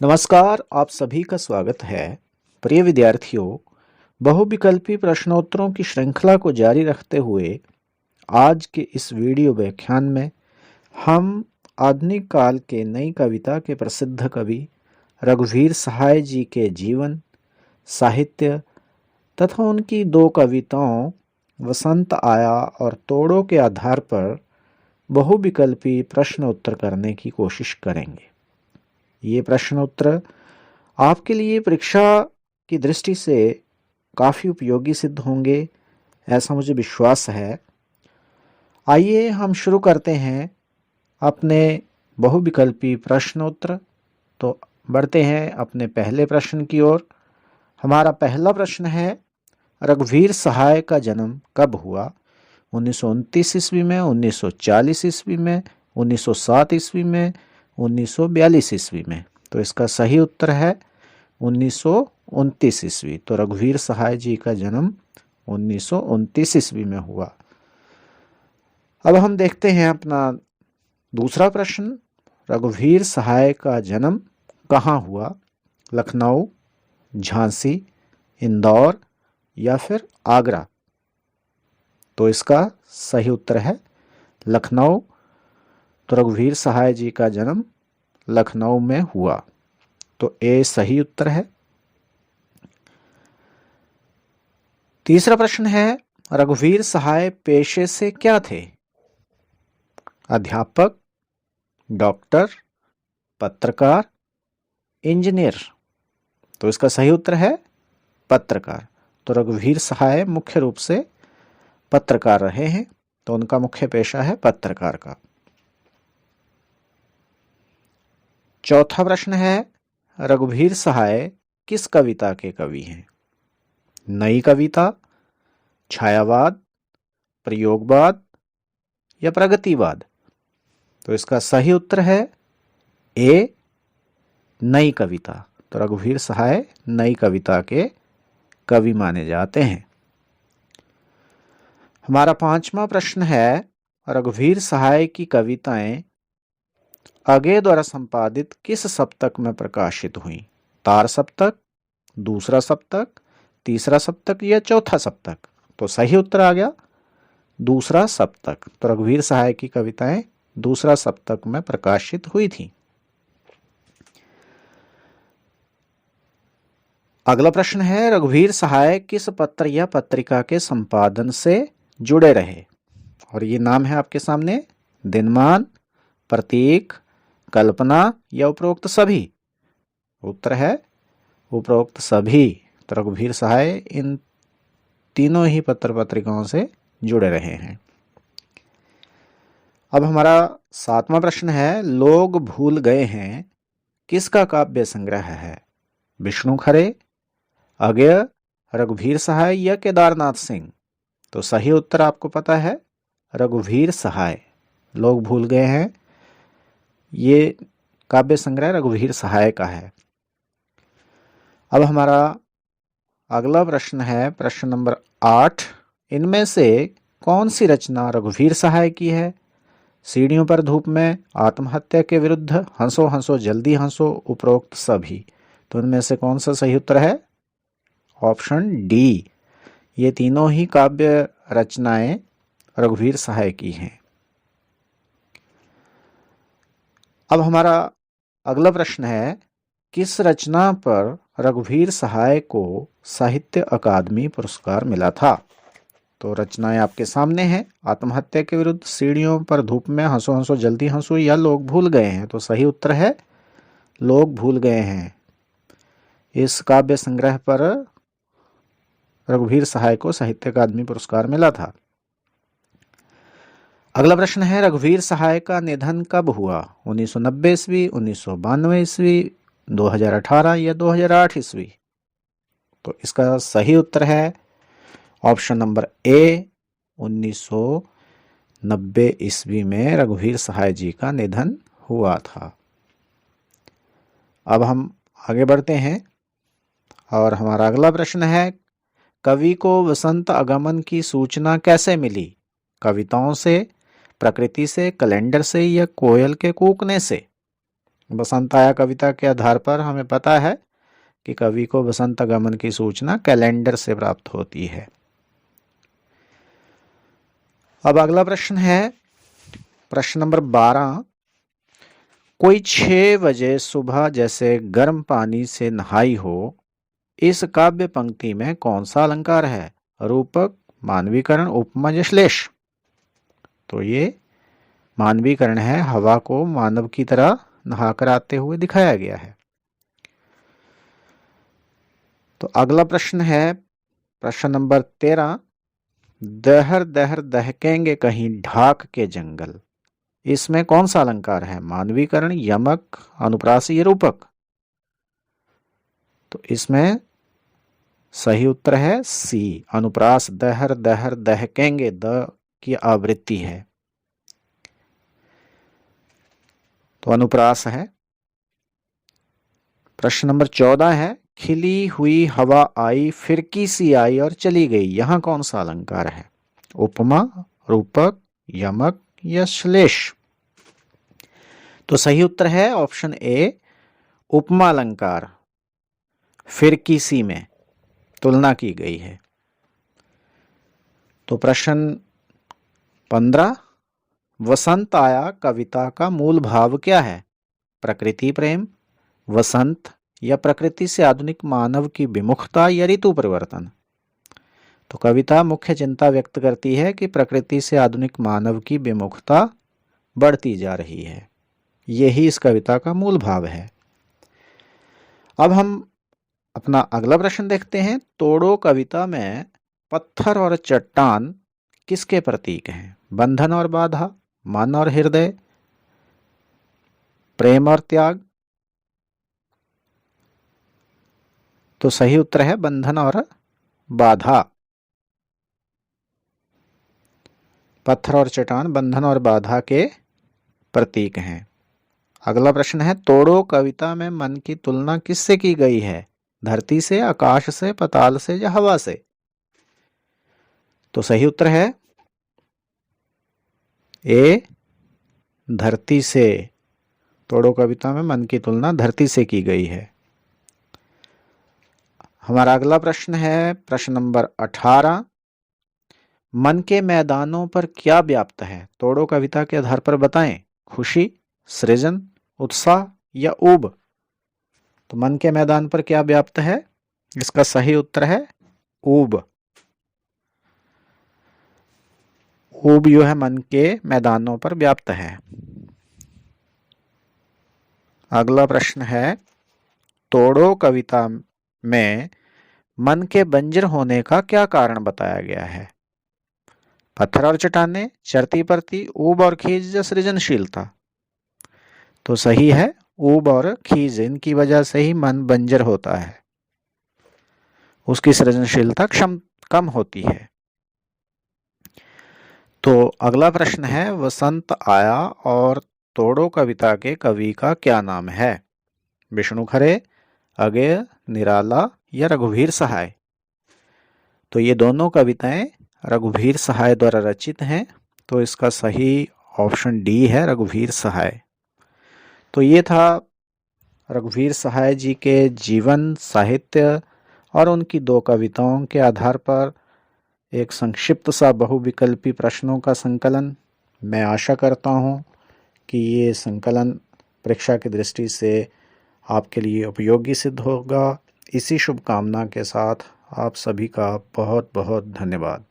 नमस्कार, आप सभी का स्वागत है। प्रिय विद्यार्थियों, बहुविकल्पी प्रश्नोत्तरों की श्रृंखला को जारी रखते हुए आज के इस वीडियो व्याख्यान में हम आधुनिक काल के नई कविता के प्रसिद्ध कवि रघुवीर सहाय जी के जीवन, साहित्य तथा उनकी दो कविताओं वसंत आया और तोड़ो के आधार पर बहुविकल्पी प्रश्न उत्तर करने की कोशिश करेंगे। ये प्रश्न उत्तर आपके लिए परीक्षा की दृष्टि से काफ़ी उपयोगी सिद्ध होंगे, ऐसा मुझे विश्वास है। आइए हम शुरू करते हैं अपने बहुविकल्पी प्रश्न उत्तर। तो बढ़ते हैं अपने पहले प्रश्न की ओर। हमारा पहला प्रश्न है, रघुवीर सहाय का जन्म कब हुआ? 1929 ईस्वी में, 1940 ईस्वी में, 1907 ईस्वी में, 1942 ईस्वी में? तो इसका सही उत्तर है 1929 ईस्वी। तो रघुवीर सहाय जी का जन्म 1929 ईस्वी में हुआ। अब हम देखते हैं अपना दूसरा प्रश्न, रघुवीर सहाय का जन्म कहाँ हुआ? लखनऊ, झांसी, इंदौर या फिर आगरा? तो इसका सही उत्तर है लखनऊ। तो रघुवीर सहाय जी का जन्म लखनऊ में हुआ। तो ए सही उत्तर है। तीसरा प्रश्न है, रघुवीर सहाय पेशे से क्या थे? अध्यापक, डॉक्टर, पत्रकार, इंजीनियर? तो इसका सही उत्तर है पत्रकार। तो रघुवीर सहाय मुख्य रूप से पत्रकार रहे हैं, तो उनका मुख्य पेशा है पत्रकार का। चौथा प्रश्न है, रघुवीर सहाय किस कविता के कवि हैं? नई कविता, छायावाद, प्रयोगवाद या प्रगतिवाद? तो इसका सही उत्तर है ए, नई कविता। तो रघुवीर सहाय नई कविता के कवि माने जाते हैं। हमारा पांचवा प्रश्न है, रघुवीर सहाय की कविताएं अगे द्वारा संपादित किस सप्तक में प्रकाशित हुई? तार सप्तक, दूसरा सप्तक, तीसरा सप्तक या चौथा सप्तक? तो सही उत्तर आ गया दूसरा सप्तक। तो रघुवीर सहाय की कविताएं दूसरा सप्तक में प्रकाशित हुई थी। अगला प्रश्न है, रघुवीर सहाय किस पत्र या पत्रिका के संपादन से जुड़े रहे? और ये नाम है आपके सामने, दिनमान, प्रतीक, कल्पना या उपरोक्त सभी? उत्तर है उपरोक्त सभी। तो रघुवीर सहाय इन तीनों ही पत्र पत्रिकाओं से जुड़े रहे हैं। अब हमारा सातवां प्रश्न है, लोग भूल गए हैं किसका काव्य संग्रह है? विष्णु खरे, अगेय, रघुवीर सहाय या केदारनाथ सिंह? तो सही उत्तर आपको पता है रघुवीर सहाय। लोग भूल गए हैं, ये काव्य संग्रह रघुवीर सहाय का है। अब हमारा अगला प्रश्न है, प्रश्न नंबर 8, इनमें से कौन सी रचना रघुवीर सहाय की है? सीढ़ियों पर धूप में, आत्महत्या के विरुद्ध, हंसो हंसो जल्दी हंसो, उपरोक्त सभी? तो इनमें से कौन सा सही उत्तर है? ऑप्शन डी, ये तीनों ही काव्य रचनाएं रघुवीर सहाय की हैं। अब हमारा अगला प्रश्न है, किस रचना पर रघुवीर सहाय को साहित्य अकादमी पुरस्कार मिला था? तो रचनाएं आपके सामने हैं, आत्महत्या के विरुद्ध, सीढ़ियों पर धूप में, हंसो हंसो जल्दी हंसो या लोग भूल गए हैं? तो सही उत्तर है लोग भूल गए हैं। इस काव्य संग्रह पर रघुवीर सहाय को साहित्य अकादमी पुरस्कार मिला था। अगला प्रश्न है, रघुवीर सहाय का निधन कब हुआ? 1990 ईस्वी, 1992 ईस्वी, 2018 या 2008 ईस्वी? तो इसका सही उत्तर है ऑप्शन नंबर ए, 1990 ईस्वी में रघुवीर सहाय जी का निधन हुआ था। अब हम आगे बढ़ते हैं और हमारा अगला प्रश्न है, कवि को वसंत आगमन की सूचना कैसे मिली? कविताओं से, प्रकृति से, कैलेंडर से या कोयल के कूकने से? बसंत आया कविता के आधार पर हमें पता है कि कवि को बसंत आगमन की सूचना कैलेंडर से प्राप्त होती है। अब अगला प्रश्न है प्रश्न नंबर 12। कोई 6 बजे सुबह जैसे गर्म पानी से नहाई हो, इस काव्य पंक्ति में कौन सा अलंकार है? रूपक, मानवीकरण, उपमा या श्लेष? तो ये मानवीकरण है, हवा को मानव की तरह नहाकर आते हुए दिखाया गया है। तो अगला प्रश्न है प्रश्न नंबर 13। दहर दहर दहकेंगे कहीं ढाक के जंगल, इसमें कौन सा अलंकार है? मानवीकरण, यमक, अनुप्रास या रूपक? तो इसमें सही उत्तर है सी, अनुप्रास। दहर दहर दहकेंगे, द की आवृत्ति है, तो अनुप्रास है। प्रश्न नंबर 14 है। खिली हुई हवा आई, फिरकी सी आई और चली गई, यहां कौन सा अलंकार है? उपमा, रूपक, यमक या श्लेष? तो सही उत्तर है ऑप्शन ए, उपमा अलंकार। फिरकी सी में तुलना की गई है। तो प्रश्न 15। वसंत आया कविता का मूल भाव क्या है? प्रकृति प्रेम, वसंत या प्रकृति से आधुनिक मानव की विमुखता या ऋतु परिवर्तन? तो कविता मुख्य चिंता व्यक्त करती है कि प्रकृति से आधुनिक मानव की विमुखता बढ़ती जा रही है। यही इस कविता का मूल भाव है। अब हम अपना अगला प्रश्न देखते हैं। तोड़ो कविता में पत्थर और चट्टान किसके प्रतीक हैं? बंधन और बाधा, मन और हृदय, प्रेम और त्याग? तो सही उत्तर है बंधन और बाधा। पत्थर और चट्टान बंधन और बाधा के प्रतीक हैं। अगला प्रश्न है। तोड़ो कविता में मन की तुलना किससे की गई है? धरती से, आकाश से, पाताल से या हवा से? तो सही उत्तर है ए, धरती से। तोड़ो कविता में मन की तुलना धरती से की गई है। हमारा अगला प्रश्न है प्रश्न नंबर 18। मन के मैदानों पर क्या व्याप्त है? तोड़ो कविता के आधार पर बताएं। खुशी, सृजन, उत्साह या ऊब? तो मन के मैदान पर क्या व्याप्त है? इसका सही उत्तर है ऊब। ऊब जो है मन के मैदानों पर व्याप्त है। अगला प्रश्न है। तोड़ो कविता में मन के बंजर होने का क्या कारण बताया गया है? पत्थर और चट्टानें, चरती परती, ऊब और खीज या सृजनशीलता? तो सही है ऊब और खीज, इनकी वजह से ही मन बंजर होता है, उसकी सृजनशीलता कम होती है। तो अगला प्रश्न है। वसंत आया और तोड़ो कविता के कवि का क्या नाम है? विष्णु खरे, अगेय, निराला या रघुवीर सहाय? तो ये दोनों कविताएं रघुवीर सहाय द्वारा रचित हैं, तो इसका सही ऑप्शन डी है, रघुवीर सहाय। तो ये था रघुवीर सहाय जी के जीवन, साहित्य और उनकी 2 कविताओं के आधार पर एक संक्षिप्त सा बहुविकल्पी प्रश्नों का संकलन। मैं आशा करता हूँ कि ये संकलन परीक्षा की दृष्टि से आपके लिए उपयोगी सिद्ध होगा। इसी शुभकामना के साथ आप सभी का बहुत बहुत धन्यवाद।